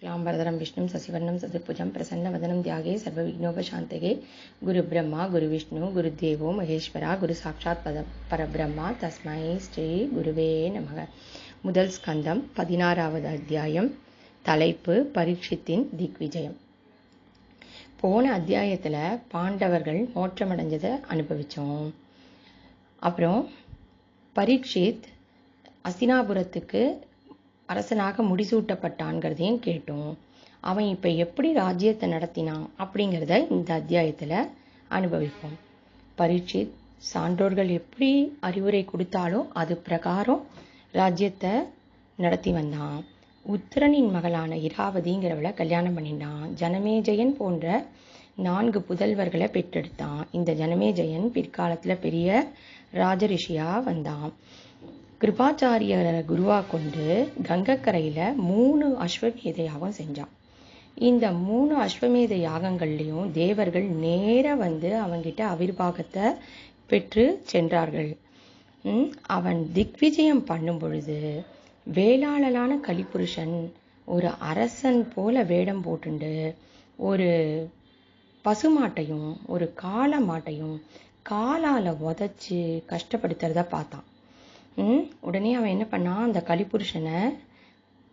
क्लांबरधरं विष्णुं शशिवर्णं चतुर्भुजं प्रसन्नवदनं ध्याये सर्वविघ्नोपशान्तये गुरुब्रह्मा गुरुविष्णु गुरुदेवो महेश्वरा गुरु साक्षात् परब्रह्मा तस्मै ஸ்ரீ குருவே நமக. முதல் ஸ்கந்தம் 16வது அத்தியாயம். தலைப்பு பரீட்சித்தின் திக்விஜயம். போன அத்தியாயத்தில் பாண்டவர்கள் மோட்சமடைஞ்சதை அனுபவித்தோம். அப்புறம் பரீட்சித் அஸ்தினாபுரத்துக்கு அரசனாக முடிசூட்டப்பட்டான்கிறதையும் கேட்டோம். அவன் இப்போ எப்படி ராஜ்யத்தை நடத்தினான் அப்படிங்கிறத இந்த அத்தியாயத்தில் அனுபவிப்போம். பரீட்சித் சான்றோர்கள் எப்படி அறிவுரை கொடுத்தாலும் அது பிரகாரம் ராஜ்யத்தை நடத்தி வந்தான். உத்திரனின் மகளான இராவதிங்கிறவளை கல்யாணம் பண்ணினான். ஜனமேஜயன் போன்ற 4 புதல்வர்களை பெற்றெடுத்தான். இந்த ஜனமேஜயன் பிற்காலத்தில் பெரிய ராஜரிஷியா வந்தான். கிருபாச்சாரியரை குருவா கொண்டு கங்கக்கரையில் 3 அஸ்வமேத யாகம் செஞ்சான். இந்த 3 அஸ்வமேத யாகங்கள்லையும் தேவர்கள் நேர வந்து அவங்கிட்ட அவிர்வாகத்தை பெற்று சென்றார்கள். அவன் திக்விஜயம் பண்ணும் பொழுது வேளாளனான கலிபுருஷன் ஒரு அரசன் போல வேடம் போட்டுண்டு ஒரு பசுமாட்டையும் ஒரு காளை மாட்டையும் காலால உதச்சி கஷ்டப்படுத்துறத பார்த்தான். உடனே அவன் என்ன பண்ணான், அந்த கலிபுருஷனை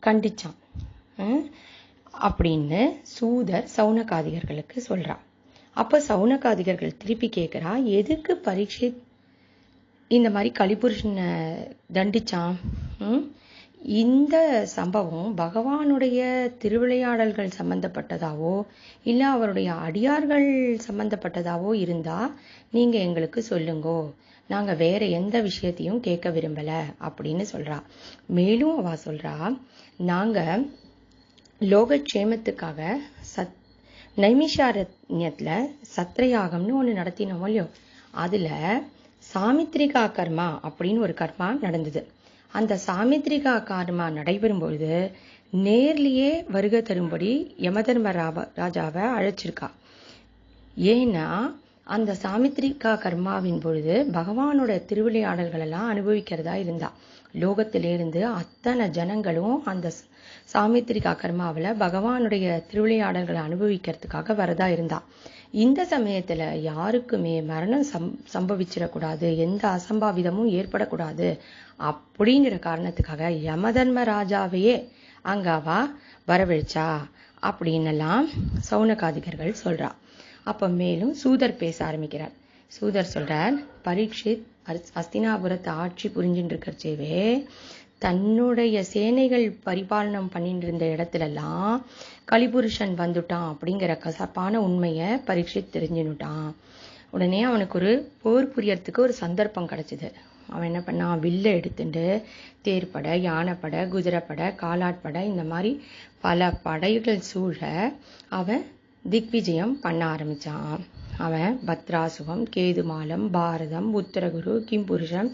கண்டிச்சான் அப்படின்னு சூதர் சௌனகாதிகர்களுக்கு சொல்றா. அப்ப சௌனகாதிகர்கள் திருப்பி கேட்கிறா, எதுக்கு பரீட்சித் இந்த மாதிரி கலிபுருஷனை தண்டிச்சான்? இந்த சம்பவம் பகவானுடைய திருவிளையாடல்கள் சம்பந்தப்பட்டதாவோ இல்ல அவருடைய அடியார்கள் சம்பந்தப்பட்டதாவோ இருந்தா நீங்க எங்களுக்கு சொல்லுங்கோ, நாங்க வேற எந்த விஷயத்தையும் கேட்க விரும்பல அப்படின்னு சொல்றா. மேலும் அவ சொல்றா, நாங்க லோகக்ஷேமத்துக்காக நைமிஷாரண்யத்துல சத்ரயாகம்னு ஒண்ணு நடத்தினோம் இல்லையோ, அதுல சாமித்ரிகா கர்மா அப்படின்னு ஒரு கர்மா நடந்தது. அந்த சாமித்ரிகா கர்மா நடைபெறும் பொழுது நேர்லயே வருகை தரும்படி யமதர்ம ராஜாவை அழைச்சிருக்கா. ஏன்னா அந்த சாமித்ரிகா கர்மாவின் பொழுது பகவானோட திருவிளையாடல்கள் எல்லாம் அனுபவிக்கிறதா இருந்தா. லோகத்திலிருந்து அத்தனை ஜனங்களும் அந்த சாமித்ரிகா கர்மாவில் பகவானுடைய திருவிளையாடல்களை அனுபவிக்கிறதுக்காக வரதா இருந்தா. இந்த சமயத்துல யாருக்குமே மரணம் சம்பவிச்சிடக்கூடாது, எந்த அசம்பாவிதமும் ஏற்படக்கூடாது அப்படிங்கிற காரணத்துக்காக யமதர்ம ராஜாவையே அங்க அவ வரவழைச்சா அப்படின்னெல்லாம் சௌனகாதிகர்கள் சொல்றா. அப்ப மேலும் சூதர் பேச ஆரம்பிக்கிறார். சூதர் சொல்றார், பரீட்சித் அஸ்தினாபுரத்தை ஆட்சி புரிஞ்சுட்டு இருக்கிறச்சேவே தன்னுடைய சேனைகள் பரிபாலனம் பண்ணிட்டு இருந்த இடத்துலலாம் கலிபுருஷன் வந்துட்டான் அப்படிங்கிற கசப்பான உண்மையை பரீட்சித் தெரிஞ்சுட்டான். உடனே அவனுக்கு ஒரு போர் புரியறதுக்கு ஒரு சந்தர்ப்பம் கிடைச்சிது. அவன் என்ன பண்ணான், வில்ல எடுத்துட்டு தேர்ப்படை, யானைப்படை, குதிரைப்படை, காலாட்படை இந்த மாதிரி பல படைகள் சூழ அவன் திக்விஜயம் பண்ண ஆரம்பிச்சான். அவன் பத்ராசுகம், கேதுமாலம், பாரதம், உத்தரகுரு, கிம்புருஷம்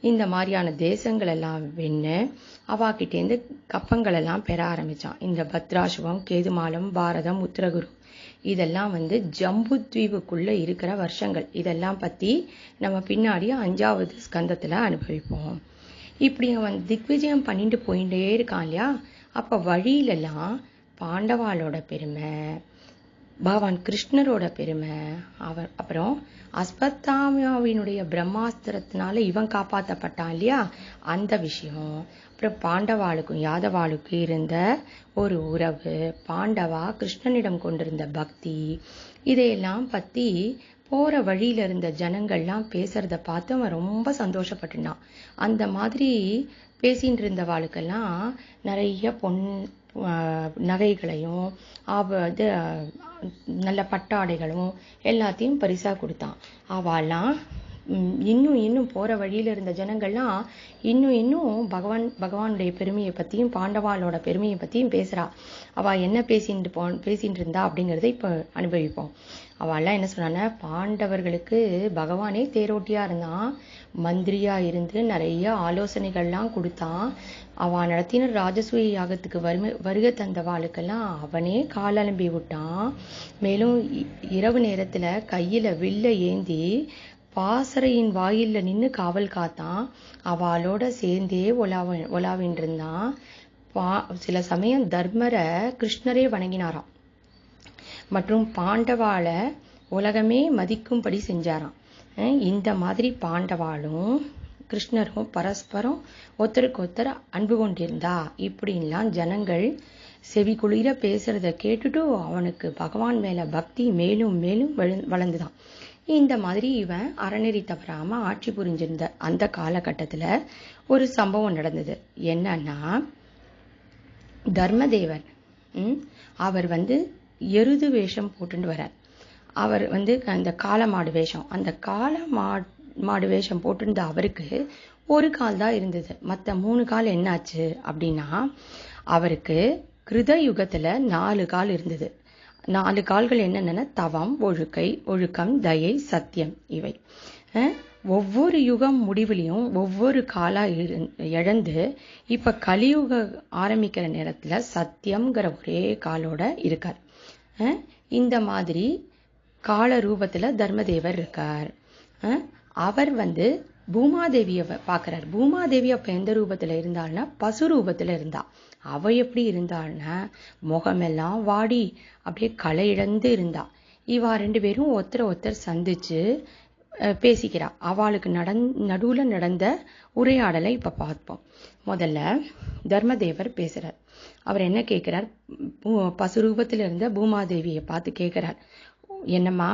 இந்த மாதிரியான தேசங்கள் எல்லாம் வென்று அவாக்கிட்டேருந்து கப்பங்கள் எல்லாம் பெற ஆரம்பிச்சான். இந்த பத்ராசுகம், கேதுமாலம், பாரதம், உத்தரகுரு இதெல்லாம் வந்து ஜம்பு தீவுக்குள்ள இருக்கிற வருஷங்கள். இதெல்லாம் பத்தி நம்ம பின்னாடி 5வது ஸ்கந்தத்துல அனுபவிப்போம். இப்படி அவன் திக்விஜயம் பண்ணிட்டு போயிட்டே இருக்கான் இல்லையா. அப்ப வழியிலெல்லாம் பாண்டவாளோட பெருமை, பகவான் கிருஷ்ணரோட பெருமை, அப்புறம் அஸ்வத்தாமியாவினுடைய பிரம்மாஸ்திரத்தினால இவன் காப்பாற்றப்பட்டான் இல்லையா அந்த விஷயம், அப்புறம் பாண்டவாளுக்கும் யாதவாளுக்கும் இருந்த ஒரு உறவு, பாண்டவா கிருஷ்ணனிடம் கொண்டிருந்த பக்தி, இதையெல்லாம் பத்தி போற வழியில இருந்த ஜனங்கள்லாம் பேசுறத பார்த்து அவன் ரொம்ப சந்தோஷப்பட்டுனான். அந்த மாதிரி பேசிட்டு இருந்தவாளுக்கெல்லாம் நிறைய நகைகளையும் நல்ல பட்டாடைகளும் எல்லாத்தையும் பரிசா கொடுத்தான். அவெல்லாம் இன்னும் போற வழியில இருந்த ஜனங்கள்லாம் இன்னும் பகவானுடைய பெருமையை பத்தியும் பாண்டவாளோட பெருமையை பத்தியும் பேசுறா. அவ என்ன பேசிட்டு இருந்தா அப்படிங்கறத இப்ப அனுபவிப்போம். அவெல்லாம் என்ன சொன்னான, பாண்டவர்களுக்கு பகவானே தேரோட்டியா இருந்தான், மந்திரியா இருந்து நிறைய ஆலோசனைகள்லாம் கொடுத்தான். அவன் நடத்தின ராஜசூய யாகத்துக்கு வருகை தந்தவாளுக்கெல்லாம் அவனே காலம்பி விட்டான். மேலும் இரவு நேரத்துல கையில வில்ல ஏந்தி பாசறையின் வாயில்ல நின்னு காவல் காத்தான். அவளோட சேர்ந்தே ஒலாவின் இருந்தான். சில சமயம் தர்மரை கிருஷ்ணரே வணங்கினாராம் மற்றும் பாண்டவால உலகமே மதிக்கும்படி செஞ்சாராம். இந்த மாதிரி பாண்டவாலும் கிருஷ்ணரும் பரஸ்பரம் ஒருத்தருக்கு ஒருத்தர் அன்பு கொண்டிருந்தா இப்படின்லாம் ஜனங்கள் செவி குளிர பேசுறத கேட்டுட்டு அவனுக்கு பகவான் மேல பக்தி மேலும் மேலும் வளர்ந்துதான். இந்த மாதிரி இவன் அறநெறி தவறாம ஆட்சி புரிஞ்சிருந்த அந்த காலகட்டத்துல ஒரு சம்பவம் நடந்தது. என்னன்னா, தர்மதேவர் அவர் எருது வேஷம் போட்டுட்டு வரார். அவர் அந்த காளமாடு வேஷம், அந்த காளமாடு வேஷம் போட்டிருந்த அவருக்கு ஒரு கால் தான் இருந்தது. மற்ற 3 கால் என்னாச்சு அப்படின்னா, அவருக்கு கிருத யுகத்துல 4 கால் இருந்தது. 4 கால்கள் என்னென்ன? தவம், ஒழுக்கம், தயை, சத்தியம். இவை ஒவ்வொரு யுகம் முடிவுலையும் ஒவ்வொரு காலா இழந்து இப்ப கலியுக ஆரம்பிக்கிற நேரத்துல சத்தியம்ங்கிற ஒரே காலோட இருக்கார். இந்த மாதிரி கால ரூபத்துல தர்மதேவர் இருக்கார். அவர் பூமாதேவிய பாக்குறார். பூமாதேவி அப்ப எந்த ரூபத்துல இருந்தாள்னா பசு ரூபத்துல இருந்தா. அவ எப்படி இருந்தாள்னா முகமெல்லாம் வாடி அப்படியே களை இழந்து இருந்தா. இவா 2 பேரும் ஒருத்தர் சந்திச்சு பேசிக்கிறா. அவளுக்கு நடுவுல நடந்த உரையாடலை இப்ப பார்ப்போம். முதல்ல தர்மதேவர் பேசுறார். அவர் என்ன கேட்கிறார்? பசு ரூபத்துல இருந்த பூமாதேவியை பார்த்து கேட்கிறார், என்னம்மா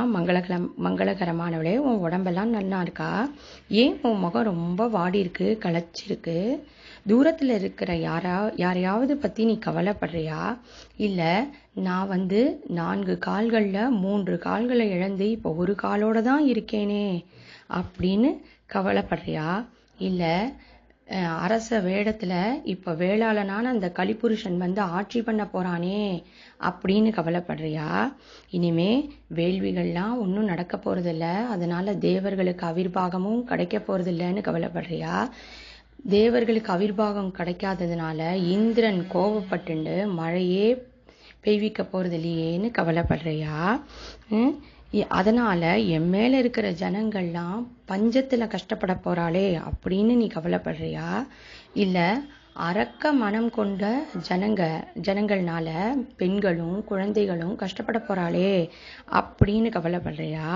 மங்களகரமானவளே, உன் உடம்பெல்லாம் நல்லா இருக்கா? ஏன் உன் முகம் ரொம்ப வாடி இருக்கு, களைச்சிருக்கு? தூரத்துல இருக்கிற யாரையாவது பத்தி நீ கவலைப்படுறியா? இல்ல நான் 4 கால்கள்ல 3 கால்களை இழந்து இப்ப ஒரு காலோட தான் இருக்கேனே அப்படின்னு கவலைப்படுறியா? இல்ல அரச வேடத்துல இப்ப வேளாளனான அந்த கலிபுருஷன் ஆட்சி பண்ண போறானே அப்படின்னு கவலைப்படுறியா? இனிமே வேள்விகள்லாம் ஒன்னும் நடக்க போறதில்ல, அதனால தேவர்களுக்கு அவிர்வாகமும் கிடைக்க போறதில்லைன்னு கவலைப்படுறியா? தேவர்களுக்கு அவிர்வாகம் கிடைக்காததுனால இந்திரன் கோபப்பட்டு மழையே பெய்விக்க போறது இல்லையேன்னு கவலைப்படுறியா? அதனால என் மேல இருக்கிற ஜனங்கள்லாம் பஞ்சத்துல கஷ்டப்பட போறாளே அப்படின்னு நீ கவலைப்படுறியா? இல்ல அரக்க மனம் கொண்ட ஜனங்கள்னால பெண்களும் குழந்தைகளும் கஷ்டப்பட போறாளே அப்படின்னு கவலைப்படுறியா?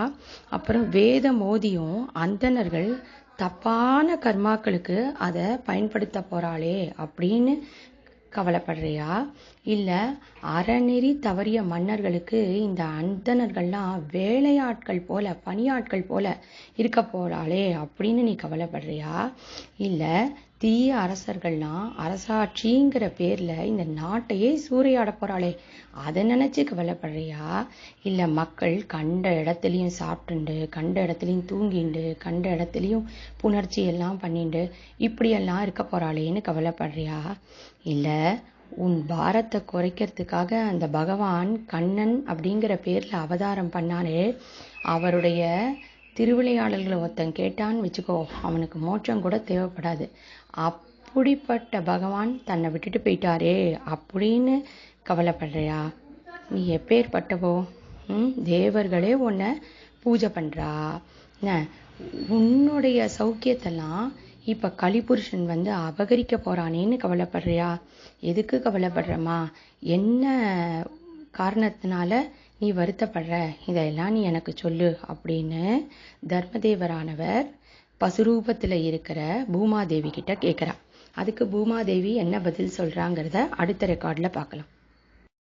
அப்புறம் வேத மோதியும் அந்தணர்கள் தப்பான கர்மாக்களுக்கு அதை பயன்படுத்த போறாளே அப்படின்னு கவலைப்படுறியா? இல்ல அறநெறி தவறிய மன்னர்களுக்கு இந்த அந்தணர்கள்லாம் வேலையாட்கள் போல, பணியாட்கள் போல இருக்க போறாளே அப்படின்னு நீ கவலைப்படுறியா? இல்ல தீய அரசர்கள்லாம் அரசாட்சிங்கிற பேர்ல இந்த நாட்டையே சூறையாட போறாளே அதை நினைச்சு கவலைப்படுறியா? இல்ல மக்கள் கண்ட இடத்துலயும் சாப்பிட்டுண்டு, கண்ட இடத்துலயும் தூங்கிண்டு, கண்ட இடத்துலயும் புணர்ச்சி எல்லாம் பண்ணிண்டு இப்படியெல்லாம் இருக்க போறாளேன்னு கவலைப்படுறியா? இல்ல உன் பாரத்தை குறைக்கிறதுக்காக அந்த பகவான் கண்ணன் அப்படிங்கிற பேர்ல அவதாரம் பண்ணானே, அவருடைய திருவிளையாடல்களை ஒருத்தன் கேட்டான்னு வச்சுக்கோ, அவனுக்கு மோட்சம் கூட தேவைப்படாது. அப்படிப்பட்ட பகவான் தன்னை விட்டுட்டு போயிட்டாரே அப்படின்னு கவலைப்படுறியா? நீ எப்பேற்பட்டவோ? தேவர்களே உன்னை பூஜை பண்றா. உன்னுடைய சௌக்கியத்தெல்லாம் இப்ப கலிபுருஷன் அபகரிக்க போறானேன்னு கவலைப்படுறியா? எதுக்கு கவலைப்படுறமா? என்ன காரணத்தினால நீ வருத்தப்படுற? இதெல்லாம் நீ எனக்கு சொல்லு அப்படின்னு தர்மதேவரானவர் பசுரூபத்துல இருக்கிற பூமாதேவி கிட்ட கேட்கிறா. அதுக்கு பூமாதேவி என்ன பதில் சொல்றாங்கிறத அடுத்த ரெக்கார்ட்ல பார்க்கலாம்.